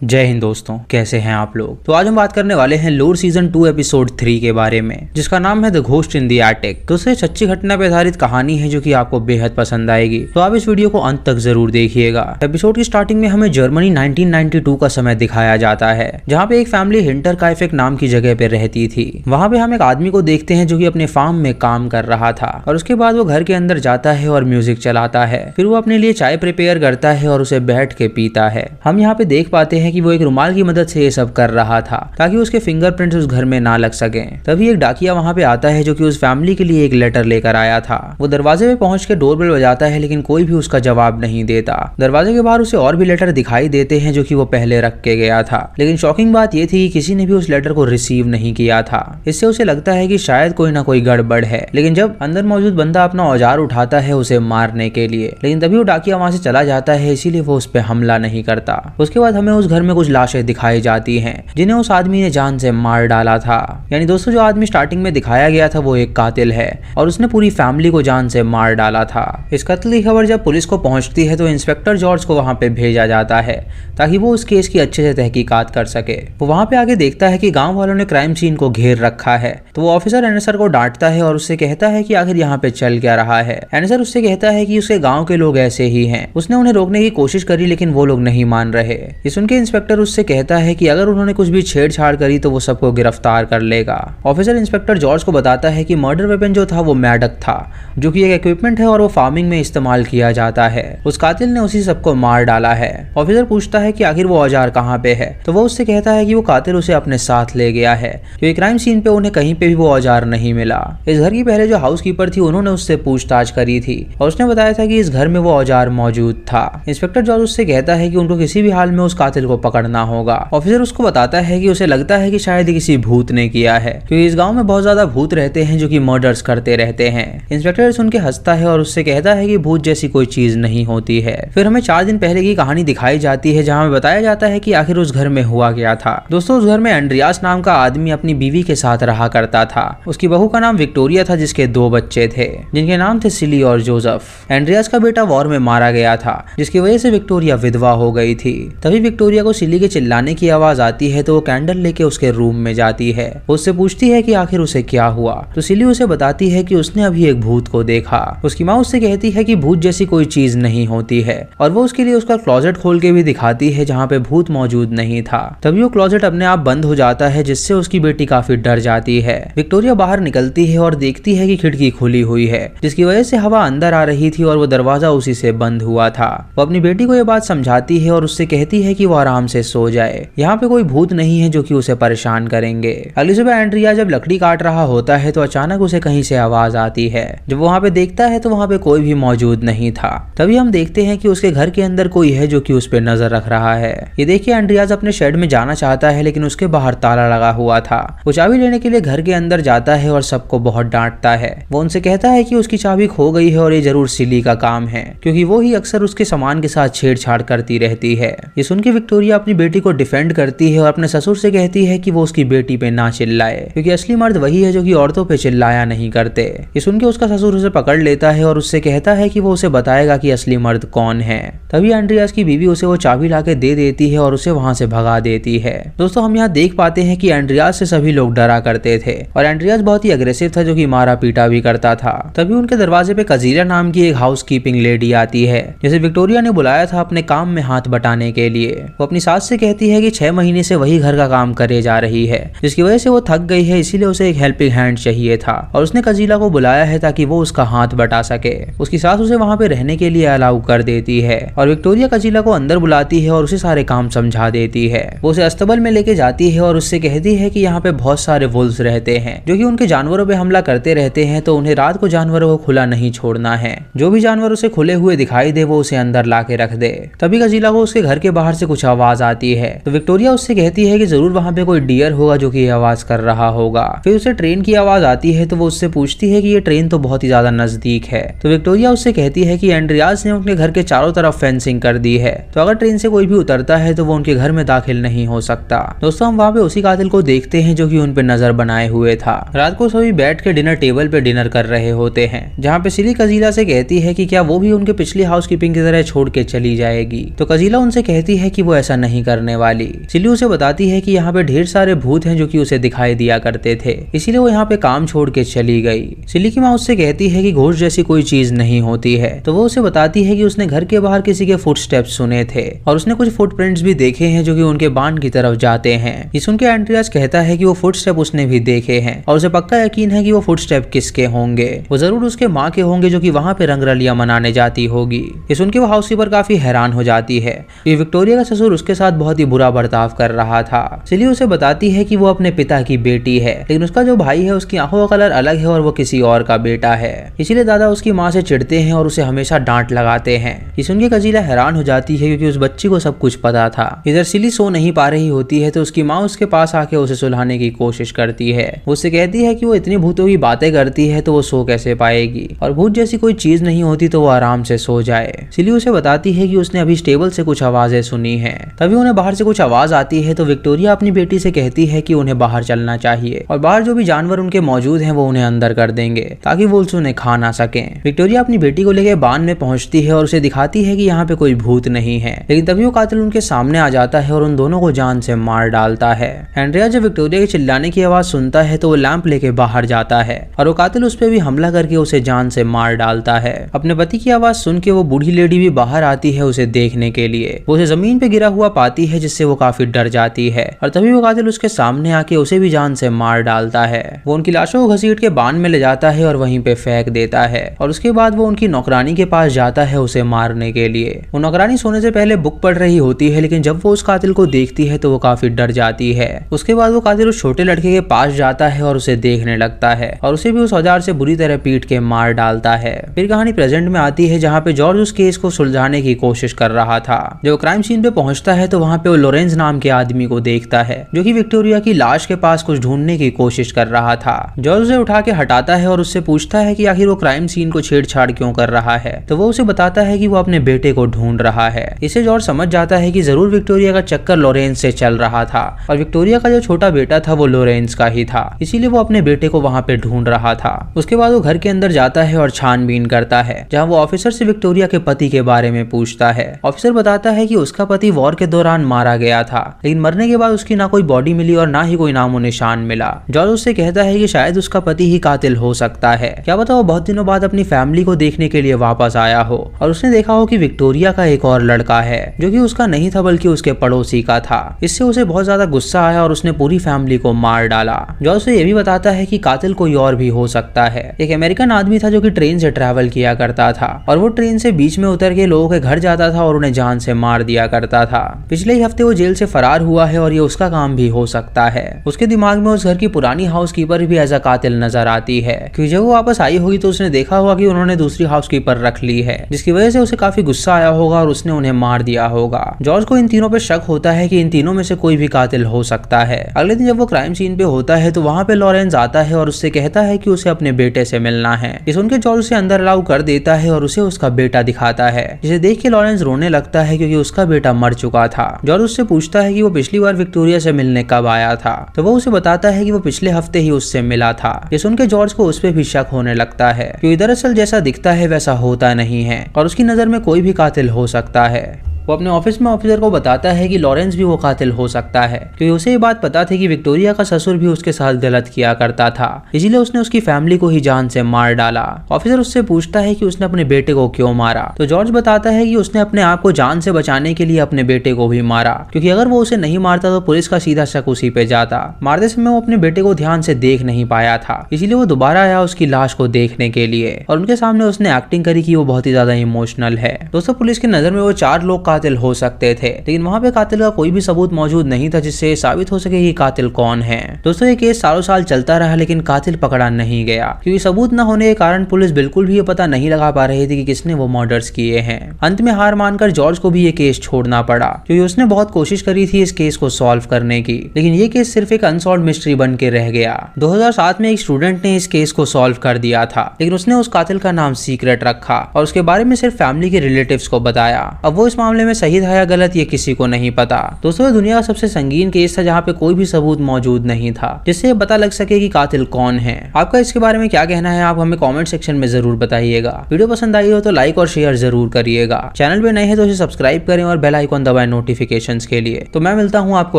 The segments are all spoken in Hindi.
जय हिंद दोस्तों, कैसे हैं आप लोग। तो आज हम बात करने वाले हैं लोर सीजन 2 एपिसोड 3 के बारे में, जिसका नाम है the ghost in the attic. तो ये सच्ची घटना पे आधारित कहानी है जो कि आपको बेहद पसंद आएगी, तो आप इस वीडियो को अंत तक जरूर देखिएगा। एपिसोड की स्टार्टिंग में हमें जर्मनी 1992 का समय दिखाया जाता है, जहाँ पे एक फैमिली हिंटरकाइफेक नाम की जगह पे रहती थी। वहाँ पे हम एक आदमी को देखते हैं जो कि अपने फार्म में काम कर रहा था, और उसके बाद वो घर के अंदर जाता है और म्यूजिक चलाता है। फिर वो अपने लिए चाय प्रिपेयर करता है और उसे बैठ के पीता है। हम यहाँ पे देख पाते हैं कि वो एक रुमाल की मदद से ये सब कर रहा था ताकि उसके फिंगरप्रिंट्स उस घर में ना लग सकें। तभी एक डाकिया वहाँ पे आता है जो कि उस फैमिली के लिए एक लेटर लेकर आया था। वो दरवाजे पे पहुंच के डोरबेल बजाता है, लेकिन कोई भी उसका जवाब नहीं देता। दरवाजे के बाहर उसे और भी लेटर दिखाई देते हैं जो कि वो पहले रख के गया था, लेकिन शॉकिंग बात ये थी कि किसी ने भी उस लेटर को रिसीव नहीं किया था। इससे उसे लगता है कि शायद कोई ना कोई गड़बड़ है। लेकिन जब अंदर मौजूद बंदा अपना औजार उठाता है उसे मारने के लिए, लेकिन तभी वो डाकिया वहां से चला जाता है, इसीलिए वो उस पर हमला नहीं करता। उसके बाद हमें उस घर में कुछ लाशें दिखाई जाती हैं जिन्हें उस आदमी ने जान से मार डाला था। यानी दोस्तों, जो आदमी स्टार्टिंग में दिखाया गया था वो एक कातिल है और उसने पूरी फैमिली को जान से मार डाला था। इस कत्ल की खबर जब पुलिस को पहुंचती है तो इंस्पेक्टर जॉर्ज को वहां पे भेजा जाता है ताकि वो उस केस की अच्छे से तहकीकात कर सके। वो वहां पे आगे देखता है कि गांव वालों ने क्राइम सीन को घेर रखा है, तो वो ऑफिसर एनसर को डांटता है और उससे कहता है कि आखिर यहाँ पे चल क्या रहा है। एनसर उससे कहता है कि उसके गाँव के लोग ऐसे ही हैं। उसने उन्हें रोकने की कोशिश करी लेकिन वो लोग नहीं मान रहे। ये सुन के इंस्पेक्टर उससे कहता है कि अगर उन्होंने कुछ भी छेड़छाड़ करी तो वो सबको गिरफ्तार कर लेगा। ऑफिसर इंस्पेक्टर जॉर्ज को बताता है कि मर्डर वेपन जो था वो मैडक था, जो कि एक इक्विपमेंट है और वो फार्मिंग में इस्तेमाल किया जाता है। उस कातिल ने उसी सबको मार डाला है। औफिसर पूछता है कि आखिर वो औजार कहाँ पे है, तो वो उससे कहता है कि वो कातिल उसे अपने साथ ले गया है, क्योंकि क्राइम सीन पे उन्हें कहीं पे भी वो औजार नहीं मिला। इस घर की पहले जो हाउस कीपर थी उन्होंने उससे पूछताछ करी थी और उसने बताया था कि इस घर में वो औजार मौजूद था। इंस्पेक्टर जॉर्ज उससे कहता है कि उनको किसी भी हाल में उस कातिल को पकड़ना होगा। ऑफिसर उसको बताता है कि उसे लगता है कि शायद किसी भूत ने किया है, क्योंकि इस गांव में बहुत ज्यादा भूत रहते हैं जो कि मर्डर्स करते रहते हैं। इंस्पेक्टर सुन के हंसता है और उससे कहता है कि भूत जैसी कोई चीज नहीं होती है। फिर हमें 4 दिन पहले की कहानी दिखाई जाती है, जहां हमें बताया जाता है कि आखिर उस घर में हुआ क्या था। दोस्तों, उस घर में एंड्रियास नाम का आदमी अपनी बीवी के साथ रहा करता था। उसकी बहू का नाम विक्टोरिया था, जिसके 2 बच्चे थे जिनके नाम थे सिली और जोसेफ। एंड्रियास का बेटा वॉर में मारा गया था, जिसकी वजह से विक्टोरिया विधवा हो गई थी। तभी विक्टोरिया को सिली के चिल्लाने की आवाज आती है, तो वो कैंडल लेके उसके रूम में जाती है। उससे पूछती है कि आखिर उसे क्या हुआ, तो सिली उसे बताती है कि उसने अभी एक भूत को देखा। उसकी माँ उससे कहती है कि भूत जैसी कोई चीज नहीं होती है, और वो उसके लिए उसका क्लोजेट खोल के भी दिखाती है जहाँ पे भूत मौजूद नहीं था। तभी वो क्लोजेट अपने आप बंद हो जाता है, जिससे उसकी बेटी काफी डर जाती है। विक्टोरिया बाहर निकलती है और देखती है कि खिड़की खुली हुई है, जिसकी वजह से हवा अंदर आ रही थी और वो दरवाजा उसी से बंद हुआ था। वो अपनी बेटी को ये बात समझाती है और उससे कहती है कि वो आराम से सो जाए, यहाँ पे कोई भूत नहीं है जो कि उसे परेशान करेंगे। अगली सुबह एंड्रिया जब लकड़ी काट रहा होता है तो अचानक उसे कहीं से आवाज आती है। जब वहाँ पे देखता है तो वहाँ पे कोई भी मौजूद नहीं था। तभी हम देखते हैं कि उसके घर के अंदर कोई है जो कि उस पे नजर रख रहा है। ये देखिए, एंड्रियाज अपने शेड में जाना चाहता है, लेकिन उसके बाहर ताला लगा हुआ था। वो चाबी लेने के लिए घर के अंदर जाता है और सबको बहुत डांटता है। वो उनसे कहता है कि उसकी चाबी खो गई है और ये जरूर सिली का काम है, क्योंकि वो ही अक्सर उसके सामान के साथ छेड़छाड़ करती रहती है। ये सुन के विक्टोरिया अपनी बेटी को डिफेंड करती है और अपने ससुर से कहती है कि वो उसकी बेटी पे ना चिल्लाए, क्योंकि असली मर्द वही है जो कि औरतों पे चिल्लाया नहीं करते। ये सुन के उसका ससुर उसे पकड़ लेता है और उससे कहता है कि वो उसे बताएगा कि असली मर्द कौन है। तभी एंड्रियास की बीवी उसे वो चाबी लाके दे देती है और उसे वहां से भगा देती है। दोस्तों, हम यहाँ देख पाते हैं कि एंड्रियास से सभी लोग डरा करते थे और एंड्रियास बहुत ही अग्रेसिव था, जो कि मारा पीटा भी करता था। तभी उनके दरवाजे पे कजीला नाम की एक हाउस कीपिंग लेडी आती है, जिसे विक्टोरिया ने बुलाया था अपने काम में हाथ बटाने के लिए। वो अपनी सास से कहती है कि 6 महीने से वही घर का काम करे जा रही है, जिसकी वजह से वो थक गई है, इसीलिए उसे एक हेल्पिंग हैंड चाहिए था और उसने कजीला को बुलाया है ताकि वो उसका हाथ बटा सके। उसकी सास उसे वहाँ पे रहने के लिए अलाउ कर देती है और विक्टोरिया कजीला को अंदर बुलाती है और उसे सारे काम समझा देती है। वो उसे अस्तबल में लेके जाती है और उससे कहती है कि यहाँ पे बहुत सारे वुल्व्स रहते हैं जो कि उनके जानवरों पे हमला करते रहते हैं, तो उन्हें रात को जानवरों को खुला नहीं छोड़ना है। जो भी जानवर उसे खुले हुए दिखाई दे वो उसे अंदर ला के रख दे। तभी कजीला को उसके घर के बाहर से कुछ आवाज आती है, तो विक्टोरिया उससे कहती है कि जरूर वहाँ पे कोई डियर होगा जो कि आवाज कर रहा होगा। फिर उसे ट्रेन की आवाज आती है, तो वो उससे पूछती है कि ये ट्रेन तो बहुत ही ज्यादा नजदीक है। तो विक्टोरिया उससे कहती है कि एंड्रियास ने उनके घर के चारों तरफ फेंसिंग कर दी है, तो अगर ट्रेन से कोई भी उतरता है तो वो उनके घर में दाखिल नहीं हो सकता। दोस्तों, हम वहाँ पे उसी कातिल को देखते हैं जो कि उन पे नजर बनाए हुए था। रात को सभी बैठ के डिनर टेबल पे डिनर कर रहे होते हैं, जहाँ पे सिली कजीला से कहती है कि क्या वो भी उनके पिछली हाउस कीपिंग की तरह छोड़ के चली जाएगी। तो कजीला उनसे कहती है कि वो ऐसा नहीं करने वाली। सिली उसे बताती है कि यहाँ पे ढेर सारे भूत हैं जो कि उसे दिखाई दिया करते थे, इसीलिए वो यहाँ पे काम छोड़ के चली गई। सिली की माँ उससे कहती है कि घोस्ट जैसी कोई चीज नहीं होती है, तो वो उसे बताती है कि उसने घर के बाहर किसी के फुटस्टेप्स सुने थे और उसने कुछ फुटप्रिंट्स भी देखे हैं जो कि उनके बांध की तरफ जाते हैं। ये सुन के एंड्रियास कहता है कि वो फुटस्टेप उसने भी देखे हैं और उसे पक्का यकीन है कि वो फुटस्टेप किसके होंगे, वो जरूर उसके माँ के होंगे जो कि वहाँ पे रंगरलियां मनाने जाती होगी। ये सुन के वो हाउसकीपर काफी हैरान हो जाती है। ये विक्टोरिया का ससुर उसके साथ बहुत ही बुरा बर्ताव कर रहा था। सिली उसे बताती है कि वो अपने पिता की बेटी है, लेकिन उसका जो भाई है उसकी आंखों का कलर अलग है और वो किसी और का बेटा है, इसीलिए दादा उसकी माँ से चिढ़ते हैं और उसे हमेशा डांट लगाते हैं। ये सुन के कजीला हैरान हो जाती है क्योंकि उस बच्ची को सब कुछ पता था। इधर सिली सो नहीं पा रही होती है तो उसकी माँ उसके पास आके उसे सुलाने की कोशिश करती है। उससे कहती है कि वो इतनी भूतों की बातें करती है तो वो सो कैसे पाएगी, और भूत जैसी कोई चीज नहीं होती तो वो आराम से सो जाए। सिली उसे बताती है कि उसने अभी स्टेबल से कुछ आवाजें सुनी है। तभी उन्हें बाहर से कुछ आवाज आती है तो विक्टोरिया अपनी बेटी से कहती है कि उन्हें बाहर चलना चाहिए और बाहर जो भी जानवर उनके मौजूद हैं वो उन्हें अंदर कर देंगे ताकि वुल्व्स उन्हें खा ना सके। विक्टोरिया अपनी बेटी को लेकर बांध में पहुंचती है और उसे दिखाती है कि यहाँ पे कोई भूत नहीं है, लेकिन तभी वो कातिल उनके सामने आ जाता है और उन दोनों को जान से मार डालता है। एंड्रिया जब विक्टोरिया के चिल्लाने की आवाज सुनता है तो वो लैंप लेके बाहर जाता है और वो कातिल उस पर भी हमला करके उसे जान से मार डालता है। अपने पति की आवाज सुन के वो बूढ़ी लेडी भी बाहर आती है उसे देखने के लिए। वो उसे जमीन पे गिरा हुआ पाती है जिससे वो काफी डर जाती है और तभी वो कातिल उसके सामने आके उसे भी जान से मार डालता है। वो उनकी लाशों को घसीट के बांध में ले जाता है और वहीं पे फेंक देता है और उसके बाद वो उनकी नौकरानी के पास जाता है उसे मारने के लिए। वो नौकरानी सोने से पहले बुक पढ़ रही होती है, लेकिन जब वो उस कातिल को देखती है तो वो काफी डर जाती है। उसके बाद वो कातिल उस छोटे लड़के के पास जाता है और उसे देखने लगता है और उसे भी उस औजार से बुरी तरह पीट के मार डालता है। फिर कहानी प्रेजेंट में आती है जहाँ पे जॉर्ज उस केस को सुलझाने की कोशिश कर रहा था। जब वो क्राइम सीन पे पहुंचता है तो वहाँ पे वो लोरेंस नाम के आदमी को देखता है जो कि विक्टोरिया की लाश के पास कुछ ढूंढने की कोशिश कर रहा था। जॉर्ज उसे उठा के हटाता है और उससे पूछता है कि आखिर वो क्राइम सीन को छेड़छाड़ क्यों कर रहा है, तो वो उसे बताता है कि वो अपने बेटे को ढूंढ रहा है। इसे जॉर्ज समझ जाता है कि जरूर विक्टोरिया का चक्कर लोरेंस से चल रहा था और विक्टोरिया का जो छोटा बेटा था वो लोरेंस का ही था, इसीलिए वो अपने बेटे को वहाँ पे ढूंढ रहा था। उसके बाद वो घर के अंदर जाता है और छानबीन करता है, जहाँ वो ऑफिसर से विक्टोरिया के पति के बारे में पूछता है। ऑफिसर बताता है कि उसका पति वॉर के दौरान मारा गया था, लेकिन मरने के बाद उसकी ना कोई बॉडी मिली और ना ही कोई नामो निशान मिला। जॉर्ज उससे कहता है कि शायद उसका पति ही कातिल हो सकता है, क्या पता वो बहुत दिनों बाद अपनी फैमिली को देखने के लिए वापस आया हो और उसने देखा हो कि विक्टोरिया का एक और लड़का है जो कि उसका नहीं था बल्कि उसके पड़ोसी का था। इससे उसे बहुत ज्यादा गुस्सा आया और उसने पूरी फैमिली को मार डाला। जॉर्ज उसे ये भी बताता है कि कातिल कोई और भी हो सकता है। एक अमेरिकन आदमी था जो कि ट्रेन से ट्रैवल किया करता था और वो ट्रेन से बीच में उतर के लोगों के घर जाता था और उन्हें जान से मार दिया करता था। पिछले ही हफ्ते वो जेल से फरार हुआ है और ये उसका काम भी हो सकता है। उसके दिमाग में उस घर की पुरानी हाउसकीपर भी एज अ कातिल नजर आती है क्योंकि जब वो वापस आई होगी तो उसने देखा होगा कि उन्होंने दूसरी हाउसकीपर रख ली है, जिसकी वजह से उसे काफी गुस्सा आया होगा और उसने उन्हें मार दिया होगा। जॉर्ज को इन तीनों पे शक होता है कि इन तीनों में से कोई भी कातिल हो सकता है। अगले दिन जब वो क्राइम सीन पे होता है तो वहाँ पे लॉरेंस आता है और उससे कहता है कि उसे अपने बेटे से मिलना है। ये सुनकर जॉर्ज उसे अंदर अलाउ कर देता है और उसे उसका बेटा दिखाता है, जिसे देख के लॉरेंस रोने लगता है क्योंकि उसका बेटा मर चुका था। जॉर्ज उससे पूछता है कि वो पिछली बार विक्टोरिया से मिलने कब आया था, तो वो उसे बताता है कि वो पिछले हफ्ते ही उससे मिला था। ये सुनकर जॉर्ज को उस पर भी शक होने लगता है क्योंकि दरअसल जैसा दिखता है वैसा होता नहीं है और उसकी नजर में कोई भी कातिल हो सकता है। वो अपने ऑफिस में ऑफिसर को बताता है कि लॉरेंस भी वो कातिल हो सकता है क्योंकि उसे ये बात पता थी कि विक्टोरिया का ससुर भी उसके साथ गलत किया करता था, इसीलिए उसने उसकी फैमिली को ही जान से मार डाला। ऑफिसर उससे पूछता है कि उसने अपने बेटे को क्यों मारा, तो जॉर्ज बताता है कि उसने अपने आप को जान से बचाने के लिए अपने बेटे को भी मारा क्योंकि अगर वो उसे नहीं मारता तो पुलिस का सीधा शक उसी पे जाता। मारते समय वो अपने बेटे को ध्यान से देख नहीं पाया था, इसीलिए वो दोबारा आया उसकी लाश को देखने के लिए और उनके सामने उसने एक्टिंग करी कि वो बहुत ही ज्यादा इमोशनल है। दोस्तों, पुलिस की नजर में वो 4 लोग कातिल हो सकते थे, लेकिन वहाँ पे कातिल का कोई भी सबूत मौजूद नहीं था जिससे साबित हो सके कि कातिल कौन है। दोस्तों, ये केस सालों साल चलता रहा लेकिन कातिल पकड़ा नहीं गया क्योंकि सबूत न होने के कारण पुलिस बिल्कुल भी ये पता नहीं लगा पा रही थी कि किसने वो मर्डर्स किए हैं। अंत में हार मानकर जॉर्ज को भी ये केस छोड़ना पड़ा क्योंकि उसने बहुत कोशिश करी थी इस केस को सॉल्व करने की, लेकिन ये केस सिर्फ एक अनसॉल्व मिस्ट्री बन के रह गया। 2007 में एक स्टूडेंट ने इस केस को सॉल्व कर दिया था, लेकिन उसने उस कातिल का नाम सीक्रेट रखा और उसके बारे में सिर्फ फैमिली के रिलेटिव्स को बताया। अब वो इस मामले में सही था या गलत ये किसी को नहीं पता। दोस्तों दुनिया का सबसे संगीन केस था जहाँ पे कोई भी सबूत मौजूद नहीं था जिससे पता लग सके कि कातिल कौन है। आपका इसके बारे में क्या कहना है आप हमें कमेंट सेक्शन में जरूर बताइएगा। वीडियो पसंद आई हो तो लाइक और शेयर जरूर करिएगा। चैनल पे नए हैं तो इसे सब्सक्राइब करें और बेल आइकॉन दबाएं नोटिफिकेशंस के लिए। तो मैं मिलता हूँ आपको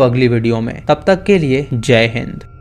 अगली वीडियो में, तब तक के लिए जय हिंद।